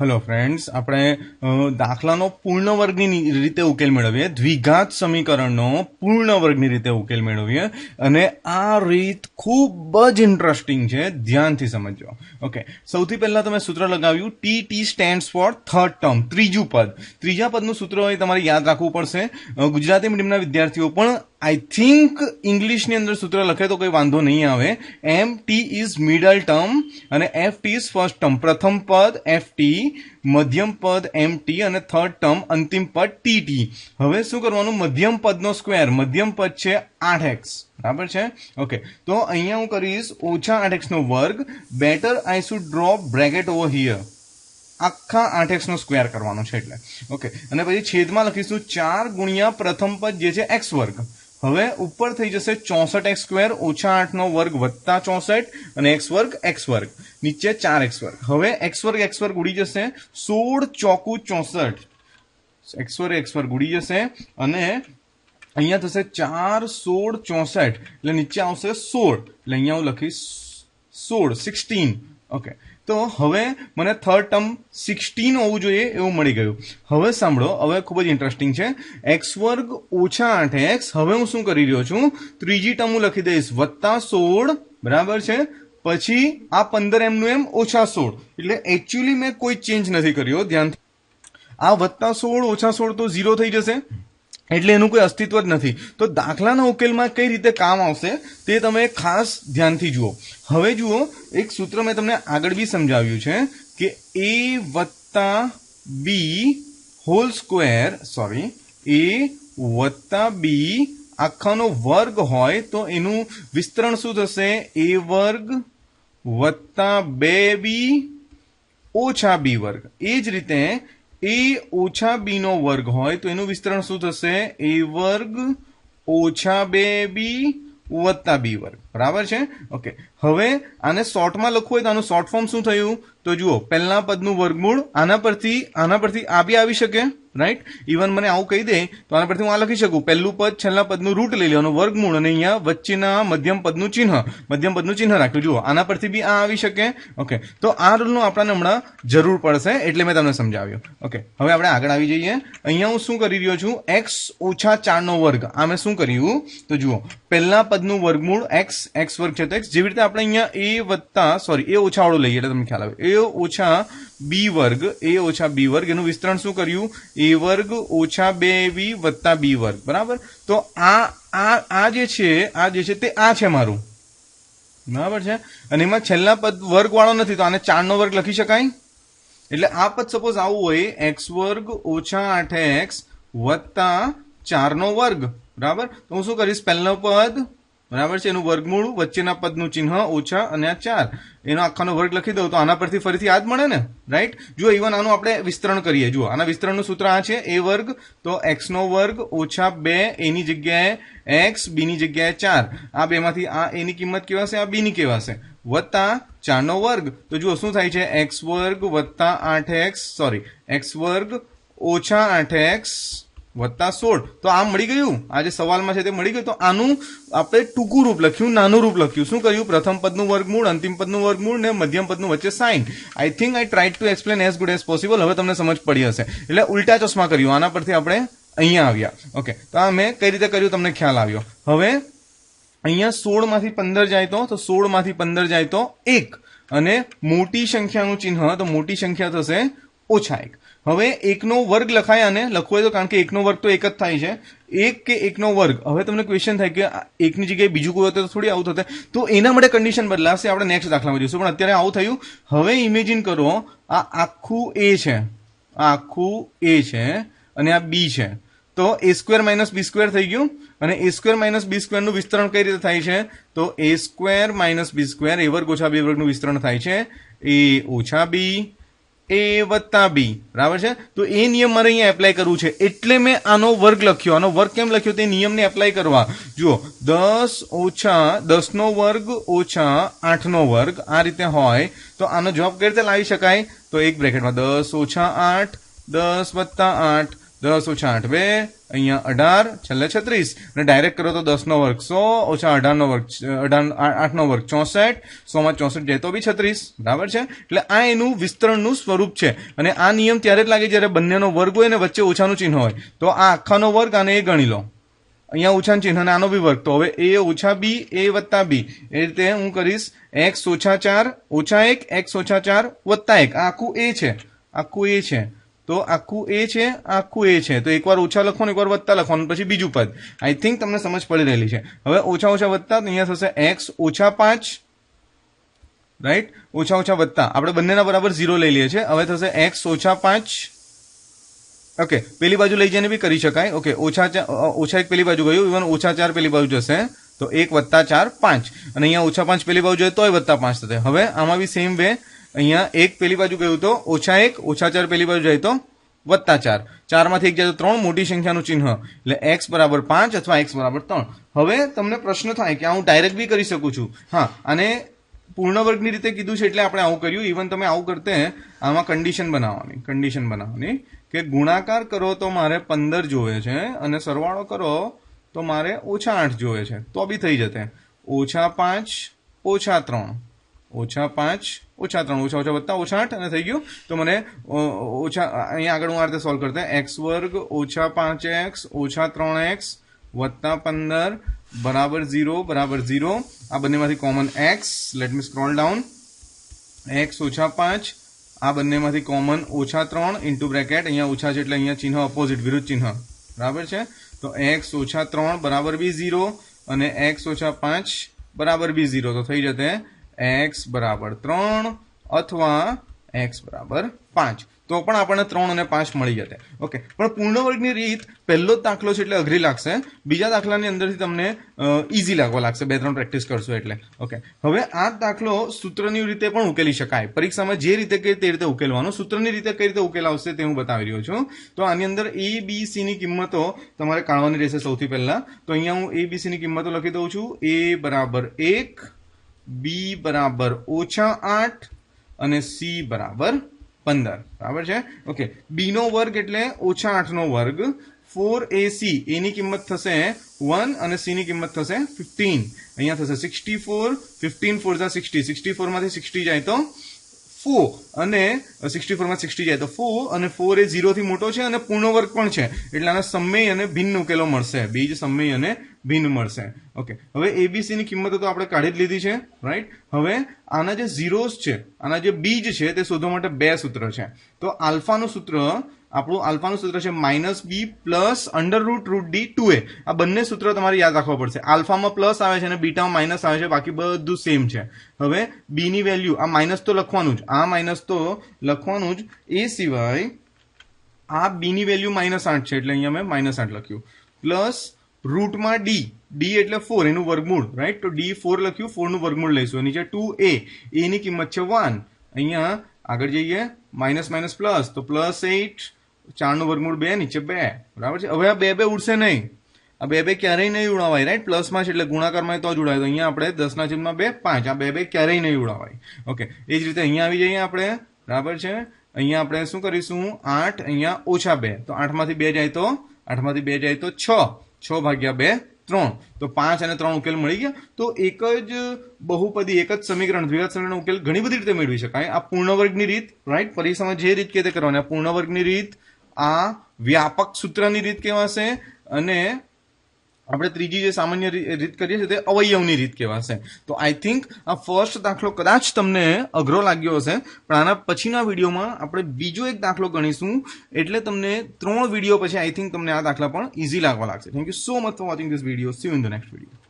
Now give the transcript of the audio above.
Hello friends, આપણે દાખલાનો પૂર્ણ વર્ગની રીતે ઉકેલ મેળવીએ, દ્વિઘાત સમીકરણનો પૂર્ણ વર્ગની રીતે ઉકેલ મેળવીએ. અને આ રીત ખૂબ જ ઇન્ટરેસ્ટિંગ છે, ધ્યાનથી સમજો. ઓકે, સૌથી પહેલા તમે સૂત્ર લગાવ્યું, T stands for third term, ત્રીજું પદ. ત્રીજા પદનું સૂત્ર હોય તમારે યાદ રાખવું પડશે. ગુજરાતી મીડિયમના વિદ્યાર્થીઓ પણ આઈ થિંક ઇંગ્લિશની અંદર સૂત્ર લખે તો કોઈ વાંધો નહીં આવે. એમ ટી ઇઝ મિડલ ટર્મ અને F T is first term. પ્રથમ પદ એફ ટી, મધ્યમ પદ એમ ટી અને થર્ડ ટર્મ અંતિમ પદ ટી ટી. હવે શું કરવાનું? મધ્યમ પદનો સ્ક્વેર, મધ્યમ પદ છે 8x, બરાબર છે. ઓકે, તો અહીંયા હું કરીશ ઓછા 8x નો વર્ગ. Better I should drop bracket over here. આખા 8x નો સ્ક્વેર કરવાનો છે એટલે. ઓકે, અને પછી છેદમાં લખીશું 4 ગુણ્યા પ્રથમ પદ જે છે x વર્ગ. હવે ઉપર થઈ જશે 64x સ્ક્વેર ઓછા 8 નો વર્ગ વત્તા 64 અને x વર્ગ નીચે 4x વર્ગ. હવે x વર્ગ ઉડી જશે, 16 ચોકુ 64, x વર્ગ ઉડી જશે અને અહીંયા થશે 4 16 64 એટલે નીચે આવશે 16 એટલે અહીંયા હું લખીશ 16. ઓકે, તો હવે મને થર્ડ ટર્મ 16 હોવું જોઈએ એવું મળી ગયું. હવે સાંભળો, હવે ખૂબ જ ઇન્ટરેસ્ટિંગ છે. x વર્ગ ઓછા 8x. હવે હું શું કરી રહ્યો છું? ત્રીજી ટર્મ હું લખી દઈશ વત્તા 16, બરાબર છે. પછી આ 15 એમનું એમ ઓછા 16, એટલે એકચ્યુઅલી મેં કોઈ ચેન્જ નથી કર્યો. ધ્યાનથી, આ વત્તા 16 ઓછા 16 તો 0 થઈ જશે, એટલે એનું કોઈ અસ્તિત્વ જ નથી. તો દાખલાના ઉકેલમાં કઈ રીતે કામ આવશે તે તમે ખાસ ધ્યાનથી જુઓ. હવે જુઓ, એક સૂત્ર મેં તમને આગળ બી સમજાવ્યું છે કે a વત્તા b whole square, sorry, a વત્તા b આખાનો વર્ગ હોય તો એનું વિસ્તરણ શું થશે? a વર્ગ વત્તા 2b ઓછા b વર્ગ. એ જ રીતે a ઓછા b નો વર્ગ હોય તો એનું વિસ્તરણ શું થશે? a વર્ગ ઓછા 2b વત્તા b વર્ગ, બરાબર છે. ઓકે, હવે આને શોર્ટમાં લખવું હોય તો આનું શોર્ટ ફોર્મ શું થયું? તો જુઓ, પહેલા પદનું વર્ગમૂળ, આના પરથી આ બી આવી શકે, રાઈટ. ઇવન મને આવું કહી દે તો આના પરથી હું આ લખી શકું, પહેલું પદ છેલ્લા પદનું રૂટ લઈ લેવાનું, વર્ગમૂળ, અને અહીંયા વચ્ચેના મધ્યમ પદનું ચિહ્ન રાખ્યું. જુઓ, આના પરથી બી આ આવી શકે. ઓકે, તો આ રૂલનો આપણને હમણાં જરૂર પડશે એટલે મેં તમને સમજાવ્યું. ઓકે, હવે આપણે આગળ આવી જઈએ. અહીંયા હું શું કરી રહ્યો છું? x ઓછા 4 નો વર્ગ. આ મેં શું કર્યું? તો જુઓ, પહેલા પદનું વર્ગમૂળ x વર્ગ છે તો x, જેવી રીતે આપણે અહીંયા a ઓછા વાળું લઈએ એટલે તમને ખ્યાલ આવે. a ઓછા b વર્ગ એનું વિસ્તરણ શું કર્યું? a વર્ગ ઓછા 2b વત્તા b વર્ગ, બરાબર. તો આ જે છે તે આ છે મારું, બરાબર છે. અને એમાં છેલ્લા પદ વર્ગ વાળો નથી તો આને 4 નો વર્ગ લખી શકાય. એટલે આ પદ સપોઝ આવું હોય, x વર્ગ ઓછા 8x વત્તા 4 નો વર્ગ, બરાબર. તો હું શું કરીશ? પહેલો પદ, બરાબર છે, એનું વર્ગમૂળ, વચ્ચેના પદનું ચિહ્ન ઓછા અને આ 4, એનો આખાનો વર્ગ લખી દઉં તો આના પરથી ફરીથી યાદ મળે ને, રાઈટ. જુઓ, ઇવન આનું આપણે વિસ્તરણ કરીએ. જુઓ, આના વિસ્તરણનું સૂત્ર આ છે, a વર્ગ તો x નો વર્ગ ઓછા 2, એની જગ્યાએ x, b ની જગ્યાએ 4. આ બેમાંથી આ a ની કિંમત કેવાશે, આ b ની કેવાશે, વત્તા 4 નો વર્ગ. તો જુઓ શું થાય છે? x વર્ગ વત્તા 8x, x વર્ગ ઓછા 8x વત્તા 16. તો આ મળી ગયું, આ જે સવાલમાં છે તે મળી ગયું. તો આનું આપણે ટૂંકું રૂપ લખ્યું, નાનું રૂપ લખ્યું. શું કર્યું? પ્રથમ પદનું વર્ગમૂળ, અંતિમ પદનું વર્ગમૂળ ને મધ્યમ પદનું વચ્ચે sign. I think I tried to explain as good as possible. હવે તમને સમજ પડી હશે. એટલે ઉલટા ચશ્મા કર્યું. આના પરથી આપણે અહીંયા આવ્યા. ઓકે, તો આ મેં કઈ રીતે કર્યું તમને ખ્યાલ આવ્યો. હવે અહીંયા 16 માંથી 15 જાય તો 16 માંથી 15 જાય તો 1, અને મોટી સંખ્યાનું ચિહ્ન તો મોટી સંખ્યા થશે ઓછા 1. હવે 1 નો વર્ગ લખાય, અને લખવું હોય તો, કારણ કે 1 નો વર્ગ તો 1 જ થાય છે. 1 કે 1 નો વર્ગ. હવે તમને ક્વેશ્ચન થાય કે 1 ની જગ્યાએ બીજું કોઈ હોત તો થોડી આવું થશે. તો એના માટે કન્ડિશન બદલાશે, આપણે નેક્સ્ટ દાખલામાં જોઈશું. પણ અત્યારે આવું થયું. હવે ઇમેજિન કરો, આ આખું a છે અને આ b છે. તો a square minus b square થઈ ગયું. અને a square minus b square નું વિસ્તરણ કઈ રીતે થાય છે? તો a square minus b square, a વર્ગ ઓછા b વર્ગનું વિસ્તરણ થાય છે a ઓછા b, a વત્તા b, બરાબર છે. તો એ નિયમ મારે અહીંયા એપ્લાય કરવું છે એટલે મેં આનો વર્ગ લખ્યો. આનો વર્ગ કેમ લખ્યો? તે નિયમને એપ્લાય કરવા. જુઓ, 10 નો વર્ગ ઓછા 8 નો વર્ગ આ રીતે હોય તો આનો જવાબ કઈ રીતે લાવી શકાય? તો એક બ્રેકેટમાં 10 ઓછા 8, 10 વત્તા 8, 10 ઓછા 8 2, અહીંયા 18, છેલ્લે 36, અને ડાયરેક્ટ કરો તો 10 નો વર્ગ 100 ઓછા 18 નો વર્ગ 8 નો વર્ગ 64, 100 માં 64 જાય તો બી 36, બરાબર છે. એટલે આ એનું વિસ્તરણનું સ્વરૂપ છે. અને આ નિયમ ત્યારે જ લાગે જ્યારે બંનેનો વર્ગ હોય ને વચ્ચે ઓછાનું ચિહ્ન હોય. તો આ આખાનો વર્ગ અને એ ગણી લો, અહીંયા ઓછાનું ચિહ્ન અને આનો બી વર્ગ. તો હવે a ઓછા b, a વત્તા b, એ રીતે હું કરીશ x ઓછા 4 ઓછા 1, x ઓછા 4 વત્તા 1. આ આખું a છે, આખું a છે. તો આખું a છે, આખું a છે. તો એકવાર ઓછા લખવાનું, એકવાર વત્તા લખવાનું, પછી બીજું પદ. આઈ થિંક તમને સમજ પડી રહેલી છે. હવે ઓછા ઓછા વત્તા, અહીંયા થશે x ઓછા 5, રાઈટ, ઓછા ઓછા વત્તા, આપણે બંનેના બરાબર 0 લઈ લઈએ છીએ. હવે થશે x ઓછા 5, ઓકે, પેલી બાજુ લઈ જઈને બી કરી શકાય. ઓકે, ઓછા 1 પેલી બાજુ ગયું, ઇવન ઓછા 4 પેલી બાજુ જશે, તો 1 વત્તા 4 5, અને અહીંયા ઓછા 5 પેલી બાજુ જાય તોય વત્તા 5 થશે. હવે આમાં બી સેમ વે, અહીંયા 1 પેલી બાજુ ગયું તો ઓછા 1, ઓછા 4 પેલી બાજુ જાય તો વત્તા 4, 4 માંથી 1 જાય તો 3, મોટી સંખ્યાનું ચિહ્ન, એટલે x બરાબર 5 અથવા x બરાબર 3. હવે તમને પ્રશ્ન થાય કે હું ડાયરેક્ટ બી કરી શકું છું. હા, અને પૂર્ણ વર્ગની રીતે કીધું છે એટલે આપણે આવું કર્યું. ઇવન તમે આવું કરતે આમાં કન્ડિશન બનાવવાની કે ગુણાકાર કરો તો મારે 15 જોવે છે અને સરવાળો કરો તો મારે ઓછા 8 જોવે છે, તો બી થઈ જતે. ઓછા 5 ઓછા 3, ઓછા 5 ઓછા 3, ઓછા ઓછા વત્તા ઓછા 8, અને થઈ ગયું. તો મને ઓછા, અહીંયા આગળ હું આ રીતે સોલ્વ કરતા, x વર્ગ ઓછા 5x ઓછા 3x વત્તા 15 બરાબર 0. આ બંનેમાંથી common x, let me scroll down, x ઓછા 5, આ બંનેમાંથી કોમન ઓછા 3 ઇન્ટુ બ્રેકેટ, અહીંયા ઓછા છે એટલે અહીંયા ચિહ્ન ઓપોઝિટ, વિરુદ્ધ ચિહ્ન, બરાબર છે. તો x ઓછા 3 બરાબર બી 0, અને x ઓછા 5 બરાબર બી 0. તો થઈ જતે x બરાબર 3 અથવા x બરાબર 5. તો પણ આપણને 3 અને 5 મળી જતે. ઓકે, પણ પૂર્ણ વર્ગની રીત પહેલો જ દાખલો છે એટલે અઘરી લાગશે. બીજા દાખલાની અંદરથી તમને ઈઝી લાગવા લાગશે, 2-3 પ્રેક્ટિસ કરશો એટલે. ઓકે, હવે આ દાખલો સૂત્રની રીતે પણ ઉકેલી શકાય. પરીક્ષામાં જે રીતે કહે તે રીતે ઉકેલવાનો. સૂત્રની રીતે કઈ રીતે ઉકેલાવશે તે હું બતાવી રહ્યો છું. તો આની અંદર a b c ની કિંમતો તમારે કાઢવાની રહેશે સૌથી પહેલા. તો અહીંયા હું a b c ની કિંમતો લખી દઉં છું. a બરાબર 1, b બરાબર ઓછા 8 અને c બરાબર 15, બરાબર છે. ઓકે, b નો વર્ગ એટલે ઓછા 8 નો વર્ગ, 4ac, a ની કિંમત થશે 1 અને c ની કિંમત થશે 15. અહીંયા થશે 64, 15 4 60, 64 માંથી 60 જાય તો 4, અને 64 માં 60 જાય તો 4, અને 4 એ 0 થી મોટો છે અને પૂર્ણ વર્ગ પણ છે, એટલે આના સમય અને ભિન્ન ઉકેલો મળશે. બીજ સમય અને ભિન્ન મળશે. ઓકે, હવે એબીસી ની કિંમતો તો આપણે કાઢી જ લીધી છે, રાઈટ. હવે આના જે ઝીરોસ છે, આના જે બીજ છે તે શોધવા માટે 2 સૂત્ર છે. તો આલ્ફાનું સૂત્ર, આપણું આલ્ફાનું સૂત્ર છે -b પ્લસ √√d 2a. આ બંને સૂત્ર તમારે યાદ રાખવા પડશે. આલ્ફામાં પ્લસ આવે છે અને બીટામાં માઇનસ આવે છે, બાકી બધું સેમ છે. હવે બી ની વેલ્યુ, આ માઇનસ તો લખવાનું જ, આ માઇનસ તો લખવાનું જ. એ સિવાય આ બી ની વેલ્યુ -8 છે એટલે અહીંયા મેં -8 લખ્યું, પ્લસ રૂટમાં ડી, ડી એટલે 4, એનું વર્ગમૂળ, રાઈટ. તો ડી 4 લખ્યું, 4 નું વર્ગમૂળ લઈશું. નીચે 2a, a ની કિંમત છે 1. અહીંયા આગળ જઈએ, માઇનસ માઇનસ પ્લસ, તો +8, 4 નું વર્ગમૂળ 2, નીચે 2, બરાબર છે. હવે આ 2 ઉડશે નહીં, આ 2 ક્યારેય નહીં ઉડાવાય, રાઈટ. પ્લસમાં છે એટલે ગુણાકારમાં તો જ ઉડાય. તો અહીંયા આપણે 10/2 5, આ 2 ક્યારેય નહીં ઉડાવાય. ઓકે, એ જ રીતે અહીંયા આવી જઈએ આપણે, બરાબર છે. અહીંયા આપણે શું કરીશું, 8, અહીંયા -2, તો 8 માંથી 2 જાય તો 6, 6 ભાગ્યા 2 3, તો 5 અને 3 ઉકેલ મળી ગયા. તો એક જ બહુપદી, એક જ સમીકરણ, દ્વિઘાત સમીકરણ ઉકેલ ઘણી બધી રીતે મેળવી શકાય. આ પૂર્ણ વર્ગની રીત, રાઈટ. પરીક્ષામાં જે રીત કે તે કરવાની. આ પૂર્ણ વર્ગની રીત, આ વ્યાપક સૂત્રની રીત કહેવાશે, અને આપણે ત્રીજી જે સામાન્ય રીત કરીએ છીએ તે અવયવની રીત કહેવાશે. તો આઈ થિંક આ ફર્સ્ટ દાખલો કદાચ તમને અઘરો લાગ્યો હશે, પણ આના પછીના વિડીયોમાં આપણે બીજો એક દાખલો ગણીશું, એટલે તમને 3 વિડીયો પછી આઈ થિંક તમને આ દાખલા પણ ઇઝી લાગવા લાગશે. Thank you so much for watching this video. C you in the next video.